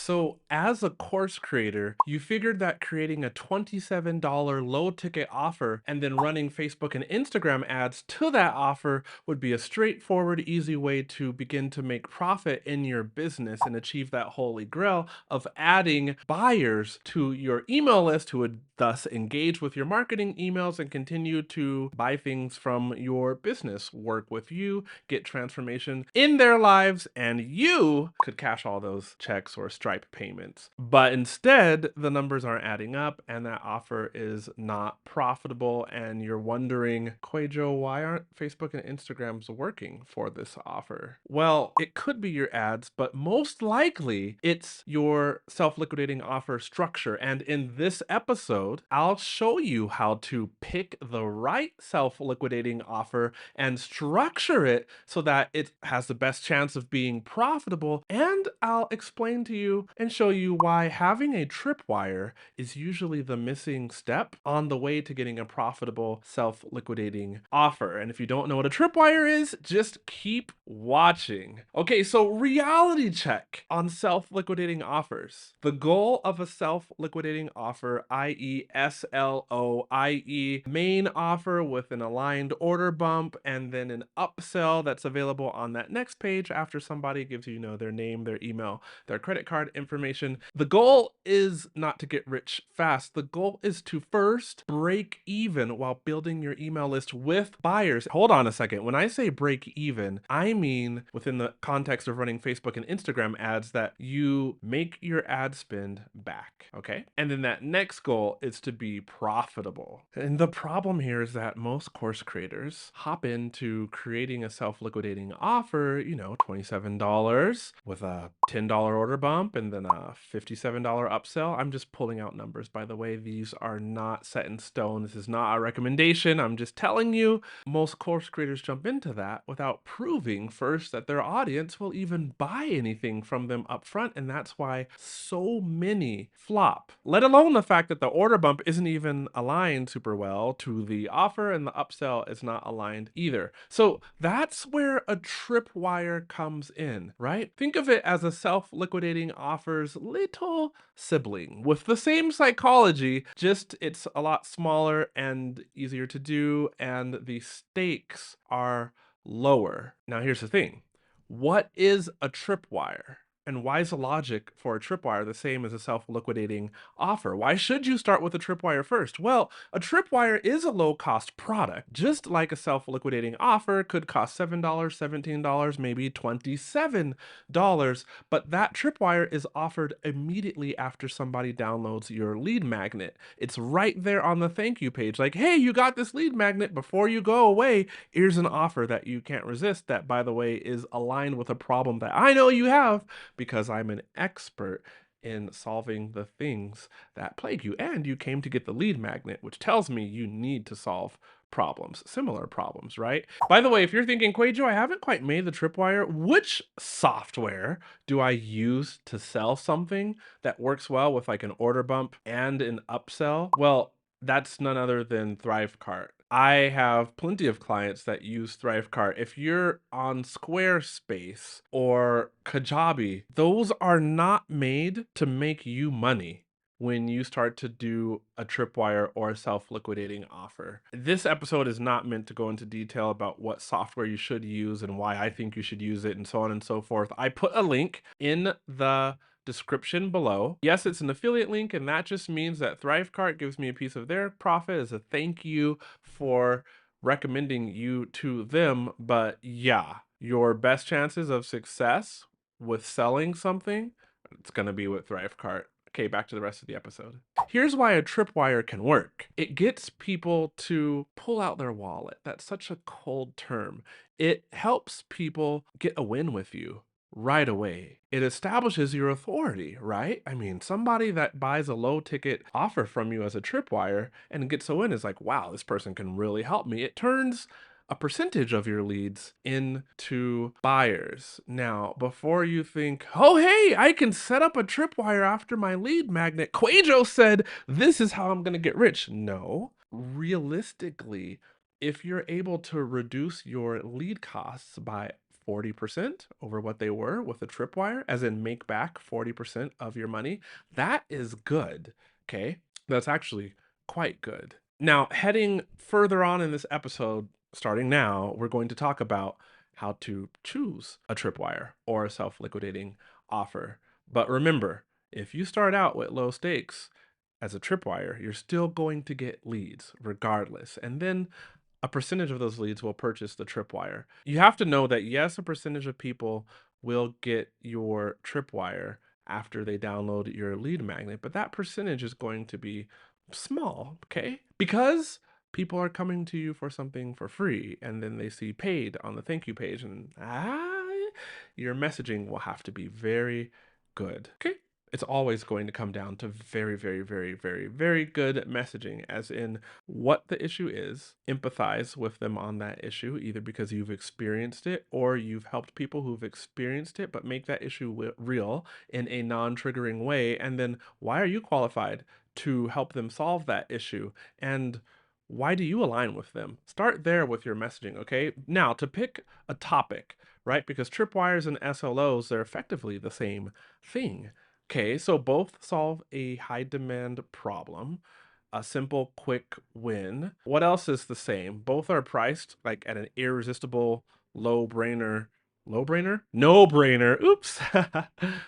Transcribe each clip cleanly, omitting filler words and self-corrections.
So, as a course creator, you figured that creating a $27 low ticket offer and then running Facebook and Instagram ads to that offer would be a straightforward, easy way to begin to make profit in your business and achieve that holy grail of adding buyers to your email list who would thus engage with your marketing emails and continue to buy things from your business, work with you, get transformation in their lives, and you could cash all those checks or Stripe payments. But instead, the numbers aren't adding up and that offer is not profitable. And you're wondering, QUAY.jo, why aren't Facebook and Instagrams working for this offer? Well, it could be your ads, but most likely it's your self-liquidating offer structure. And in this episode, I'll show you how to pick the right self-liquidating offer and structure it so that it has the best chance of being profitable. And I'll explain to you and show you why having a tripwire is usually the missing step on the way to getting a profitable self-liquidating offer. And if you don't know what a tripwire is, just keep watching. Okay, so reality check on self-liquidating offers. The goal of a self-liquidating offer, i.e. SLO, i.e. main offer with an aligned order bump and then an upsell that's available on that next page after somebody gives you, their name, their email, their credit card information. The goal is not to get rich fast. The goal is to first break even while building your email list with buyers. Hold on a second. When I say break even, I mean within the context of running Facebook and Instagram ads that you make your ad spend back, okay? And then that next goal is to be profitable. And the problem here is that most course creators hop into creating a self-liquidating offer, $27 with a $10 order bump and then a $57 upsell. I'm just pulling out numbers, by the way. These are not set in stone. This is not a recommendation. I'm just telling you, most course creators jump into that without proving first that their audience will even buy anything from them up front. And that's why so many flop, let alone the fact that the order bump isn't even aligned super well to the offer and the upsell is not aligned either. So that's where a tripwire comes in, right? Think of it as a self-liquidating offer's little sibling with the same psychology, just it's a lot smaller and easier to do, and the stakes are lower. Now, here's the thing. What is a tripwire? And why is the logic for a tripwire the same as a self-liquidating offer? Why should you start with a tripwire first? Well, a tripwire is a low-cost product, just like a self-liquidating offer could cost $7, $17, maybe $27, but that tripwire is offered immediately after somebody downloads your lead magnet. It's right there on the thank you page, like, hey, you got this lead magnet, before you go away, here's an offer that you can't resist that, by the way, is aligned with a problem that I know you have because I'm an expert in solving the things that plague you. And you came to get the lead magnet, which tells me you need to solve problems, similar problems, right? By the way, if you're thinking, QUAY.jo, I haven't quite made the tripwire, which software do I use to sell something that works well with like an order bump and an upsell? Well, that's none other than Thrivecart. I have plenty of clients that use Thrivecart. If you're on Squarespace or Kajabi, those are not made to make you money when you start to do a tripwire or a self-liquidating offer. This episode is not meant to go into detail about what software you should use and why I think you should use it and so on and so forth. I put a link in the description below. Yes, it's an affiliate link, and that just means that Thrivecart gives me a piece of their profit as a thank you for recommending you to them. But yeah, your best chances of success with selling something, it's going to be with Thrivecart. Okay, back to the rest of the episode. Here's why a tripwire can work. It gets people to pull out their wallet. That's such a cold term. It helps people get a win with you right away. It establishes your authority, right? I mean, somebody that buys a low ticket offer from you as a tripwire and gets a win is like, wow, this person can really help me. It turns a percentage of your leads into buyers. Now, before you think, oh, hey, I can set up a tripwire after my lead magnet, QUAY.jo said, this is how I'm going to get rich. No, realistically, if you're able to reduce your lead costs by 40% over what they were with a Tripwire, as in make back 40% of your money. That is good. Okay. That's actually quite good. Now, heading further on in this episode, starting now, we're going to talk about how to choose a Tripwire or a self-liquidating offer. But remember, if you start out with low stakes as a Tripwire, you're still going to get leads regardless. And then a percentage of those leads will purchase the Tripwire. You have to know that yes, a percentage of people will get your Tripwire after they download your lead magnet, but that percentage is going to be small, okay? Because people are coming to you for something for free and then they see paid on the thank you page, and your messaging will have to be very good, okay? It's always going to come down to very, very, very, very, very good messaging, as in what the issue is, empathize with them on that issue, either because you've experienced it or you've helped people who've experienced it, but make that issue real in a non-triggering way. And then why are you qualified to help them solve that issue? And why do you align with them? Start there with your messaging, okay? Now, to pick a topic, right? Because tripwires and SLOs, they're effectively the same thing. Okay, so both solve a high demand problem, a simple, quick win. What else is the same? Both are priced like at an irresistible low brainer? No brainer. Oops.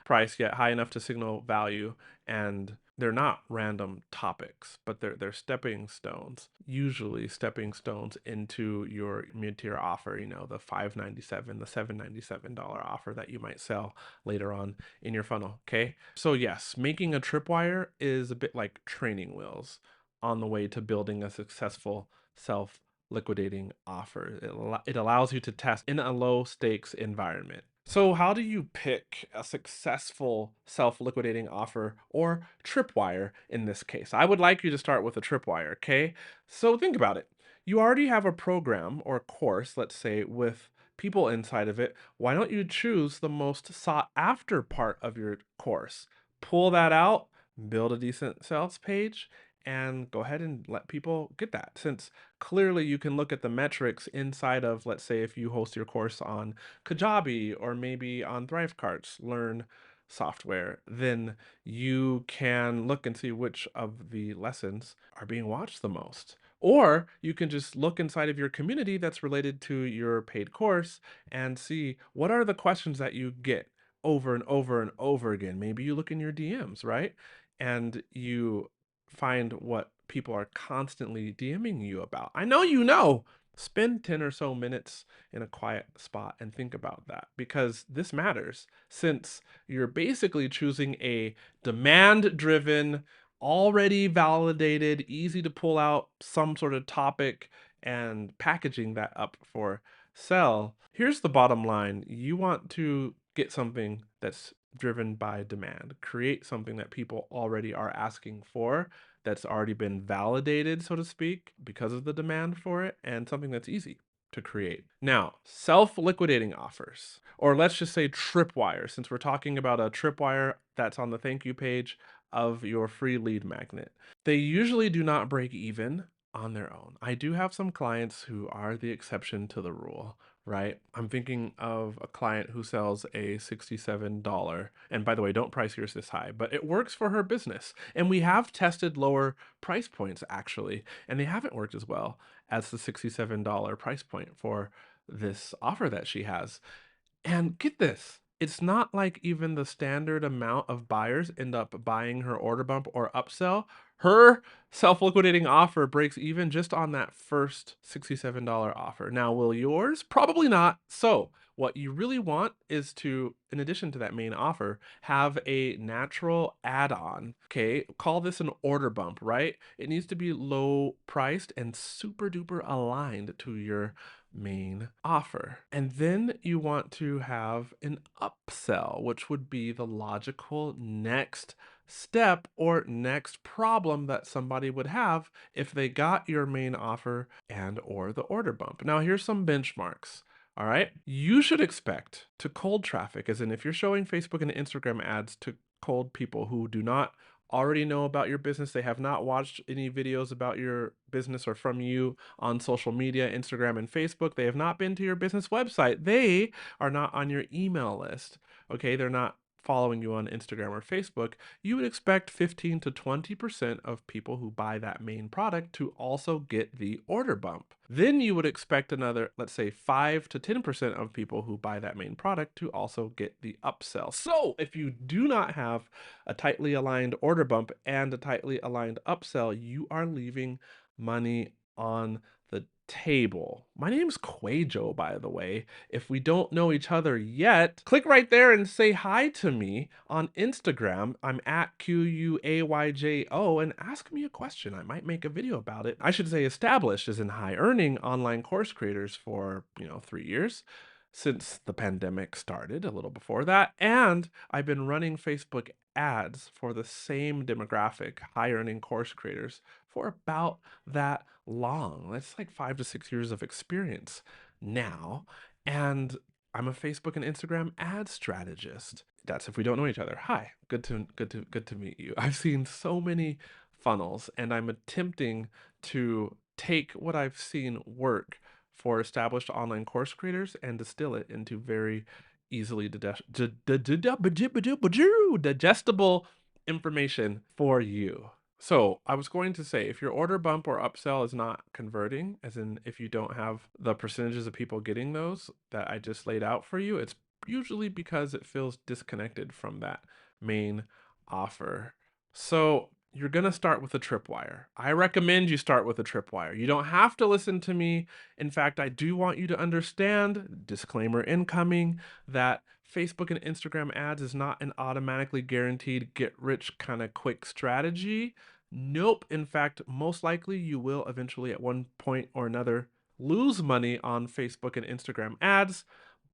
Price, yet high enough to signal value, and they're not random topics, but they're stepping stones. Usually stepping stones into your mid-tier offer, you know, the $597, the $797 offer that you might sell later on in your funnel, okay? So yes, making a tripwire is a bit like training wheels on the way to building a successful self-liquidating offer. It allows you to test in a low stakes environment. So how do you pick a successful self-liquidating offer, or tripwire in this case? I would like you to start with a tripwire, okay? So think about it. You already have a program or course, let's say, with people inside of it. Why don't you choose the most sought after part of your course? Pull that out, build a decent sales page, and go ahead and let people get that. Since clearly you can look at the metrics inside of, let's say, if you host your course on Kajabi or maybe on Thrivecart's Learn software, then you can look and see which of the lessons are being watched the most. Or you can just look inside of your community that's related to your paid course and see what are the questions that you get over and over and over again. Maybe you look in your DMs, right? And you find what people are constantly DMing you about. I know you know. Spend 10 or so minutes in a quiet spot and think about that, because this matters, since you're basically choosing a demand-driven, already validated, easy to pull out some sort of topic and packaging that up for sell. Here's the bottom line. You want to get something that's driven by demand. Create something that people already are asking for, that's already been validated, so to speak, because of the demand for it, and something that's easy to create. Now, self-liquidating offers, or let's just say tripwire, since we're talking about a tripwire that's on the thank you page of your free lead magnet. They usually do not break even on their own. I do have some clients who are the exception to the rule, right? I'm thinking of a client who sells a $67, and by the way, don't price yours this high, but it works for her business. And we have tested lower price points actually, and they haven't worked as well as the $67 price point for this offer that she has. And get this, it's not like even the standard amount of buyers end up buying her order bump or upsell. Her self-liquidating offer breaks even just on that first $67 offer. Now, will yours? Probably not. So what you really want is to, in addition to that main offer, have a natural add-on. Okay, call this an order bump, right? It needs to be low priced and super duper aligned to your main offer. And then you want to have an upsell, which would be the logical next step or next problem that somebody would have if they got your main offer and or the order bump. Now here's some benchmarks. All right, you should expect to cold traffic, as in if you're showing Facebook and Instagram ads to cold people who do not already know about your business. They have not watched any videos about your business or from you on social media, Instagram and Facebook. They have not been to your business website. They are not on your email list. Okay, they're not following you on Instagram or Facebook. You would expect 15 to 20% of people who buy that main product to also get the order bump. Then you would expect another, let's say 5 to 10% of people who buy that main product to also get the upsell. So if you do not have a tightly aligned order bump and a tightly aligned upsell, you are leaving money on the table. My name's QUÄY.jo, by the way. If we don't know each other yet, click right there and say hi to me on Instagram. I'm at QUAYJO, and ask me a question. I might make a video about it. I should say established as in high earning online course creators for, 3 years since the pandemic started, a little before that. And I've been running Facebook ads for the same demographic, high earning course creators, for about that long. That's like 5 to 6 years of experience now. And I'm a Facebook and Instagram ad strategist. That's if we don't know each other. Hi, good to meet you. I've seen so many funnels, and I'm attempting to take what I've seen work for established online course creators and distill it into very easily digestible information for you. So I was going to say, if your order bump or upsell is not converting, as in if you don't have the percentages of people getting those that I just laid out for you, it's usually because it feels disconnected from that main offer. So you're going to start with a Tripwire. I recommend you start with a Tripwire. You don't have to listen to me. In fact, I do want you to understand, disclaimer incoming, that Facebook and Instagram ads is not an automatically guaranteed get rich kind of quick strategy. Nope. In fact, most likely you will eventually at one point or another lose money on Facebook and Instagram ads.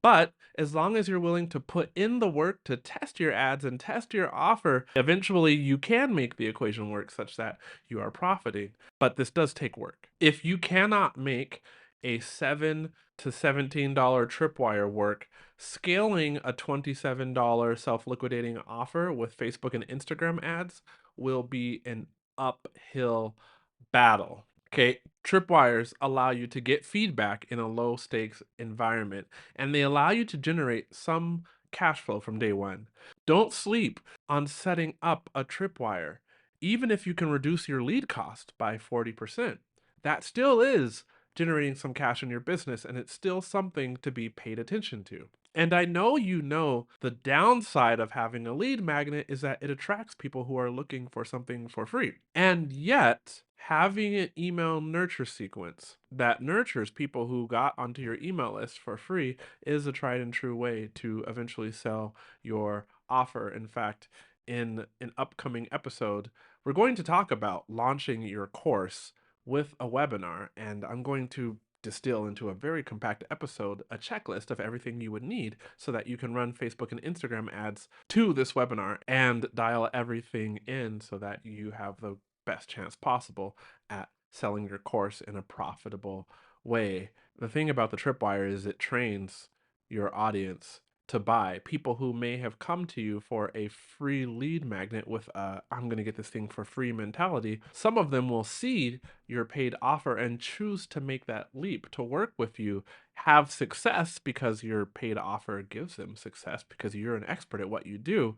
But as long as you're willing to put in the work to test your ads and test your offer, eventually you can make the equation work such that you are profiting. But this does take work. If you cannot make a $7 to $17 tripwire work, scaling a $27 self-liquidating offer with Facebook and Instagram ads will be an uphill battle. Okay, tripwires allow you to get feedback in a low stakes environment, and they allow you to generate some cash flow from day one. Don't sleep on setting up a tripwire. Even if you can reduce your lead cost by 40%, that still is generating some cash in your business, and it's still something to be paid attention to. And I know you know the downside of having a lead magnet is that it attracts people who are looking for something for free. And yet, having an email nurture sequence that nurtures people who got onto your email list for free is a tried and true way to eventually sell your offer. In fact, in an upcoming episode, we're going to talk about launching your course with a webinar, and I'm going to distill into a very compact episode a checklist of everything you would need so that you can run Facebook and Instagram ads to this webinar and dial everything in so that you have the best chance possible at selling your course in a profitable way. The thing about the Tripwire is it trains your audience to buy. People who may have come to you for a free lead magnet with a I'm going to get this thing for free mentality. Some of them will see your paid offer and choose to make that leap to work with you, have success because your paid offer gives them success because you're an expert at what you do.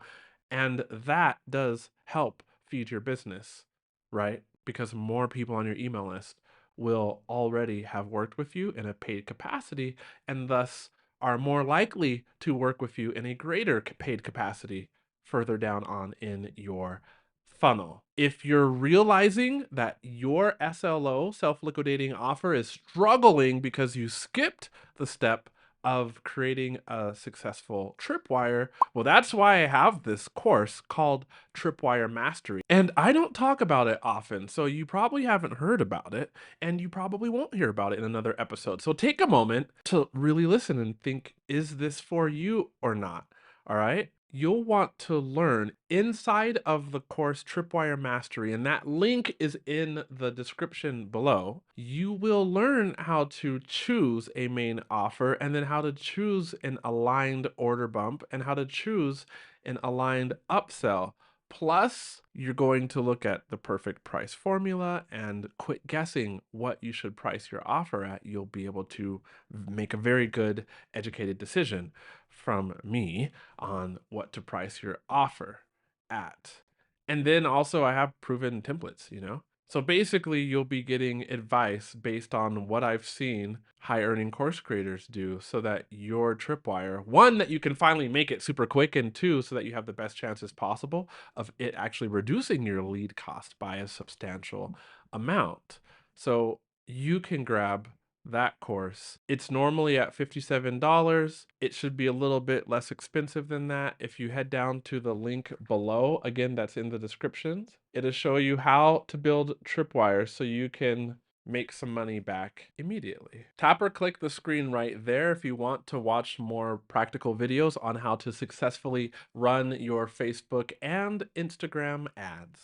And that does help feed your business, right? Because more people on your email list will already have worked with you in a paid capacity and thus are more likely to work with you in a greater paid capacity further down on in your funnel. If you're realizing that your SLO, self-liquidating offer, is struggling because you skipped the step of creating a successful tripwire, well, that's why I have this course called Tripwire Mastery. And I don't talk about it often, so you probably haven't heard about it, and you probably won't hear about it in another episode. So take a moment to really listen and think, is this for you or not? All right? You'll want to learn inside of the course Tripwire Mastery, and that link is in the description below. You will learn how to choose a main offer and then how to choose an aligned order bump and how to choose an aligned upsell Plus, you're going to look at the perfect price formula and quit guessing what you should price your offer at. You'll be able to make a very good, educated decision from me on what to price your offer at. And then also, I have proven templates, you know? So basically, you'll be getting advice based on what I've seen high earning course creators do so that your Tripwire, one, that you can finally make it super quick, and two, so that you have the best chances possible of it actually reducing your lead cost by a substantial amount. So you can grab that course. It's normally at $57. It should be a little bit less expensive than that. If you head down to the link below, again, that's in the descriptions, it'll show you how to build Tripwire so you can make some money back immediately. Tap or click the screen right there if you want to watch more practical videos on how to successfully run your Facebook and Instagram ads.